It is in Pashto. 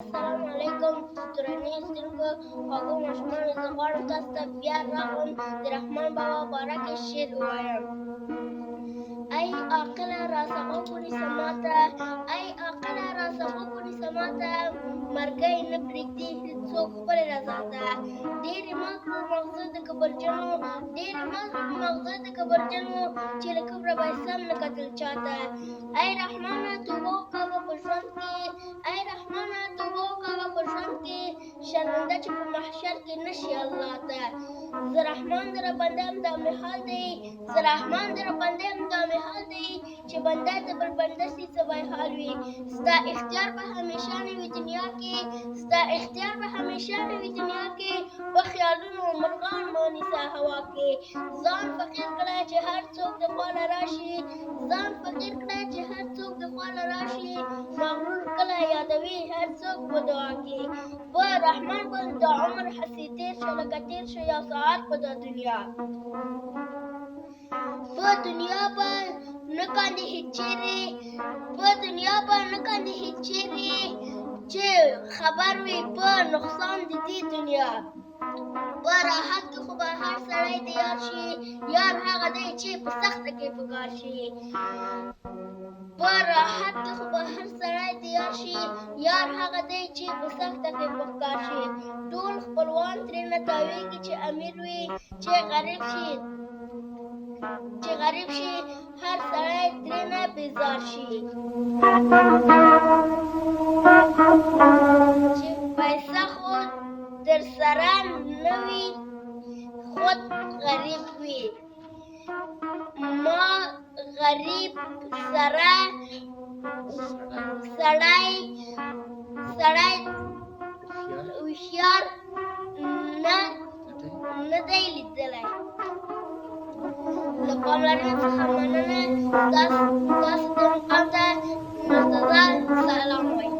السلام علیکم درنې سترګو خوږو ماشومانو، زه غواړم تاسو ته بیا راغلم د رحمان بابا باره کې شعر ووایم. ای عاقله راسه غوږ ونیسه ماته، ای عاقله راسه غوږ ونیسه ماته، مرګی نه پرېږدي هېڅوک خپلې رضا ته. ډېرې مغز مغزه د کبرجنو، ډېرې مغز مغزه د کبرجنو، چې له کبره به یې سم نه کتل چاته. ای رحمانه توبه وکوه په ژوند کې، ای رحمانه توبه وکوه په ژوند کې، شرمنده چې په محشر کې نه شي الله ته. زه رحمان د رابنده یم دا مې حال دی، زه رحمان د رابنده یم دا مې حال دی، چې بنده د بل بنده سي څه به یې حال وي. ستا اختیار به همیشه نه وي دنیا کې، ستا اختیار به همیشه نه وي دنیا کې، په خیالونو مرغان مه نیسه هوا کې. ځان فقیر کړه چې هر څوک د خواله راشي، ځان فقیر کړه چې هر څوک د خواله راشي، مغرور کله یادوي هر څوک په دعا کې. په رحمان باندې د عمر هسې تېر شه لکه تېر شه یو ساعت په دا دنیا. په دنیا به نه کاندې هېڅ چیرې، په دنیا به نه کاندې هېڅ چیرې، چې خبر وي په نقصان د دې دنیا. په راحت کې خو به هر سړی د یار شي، یار هغه دی چې په سخته کې پکار شي. په راحت کې خو به هر سړی د یار شي، یار هغه دی چې په سخته کې پکار شي. ټول خپلوان ترېنه تاویږي چې امیر وي، چې غریب شي، چې غریب شي هر سړی ترېنه بیزار شي. چې پیسه خو در سره نه وي خود غریب وي. ما غریب سره سړی هوښیار نه دی لیدلی. له پاملرنې څخه مننه، ستاسو د مقام ته مرتضی سلام وایم.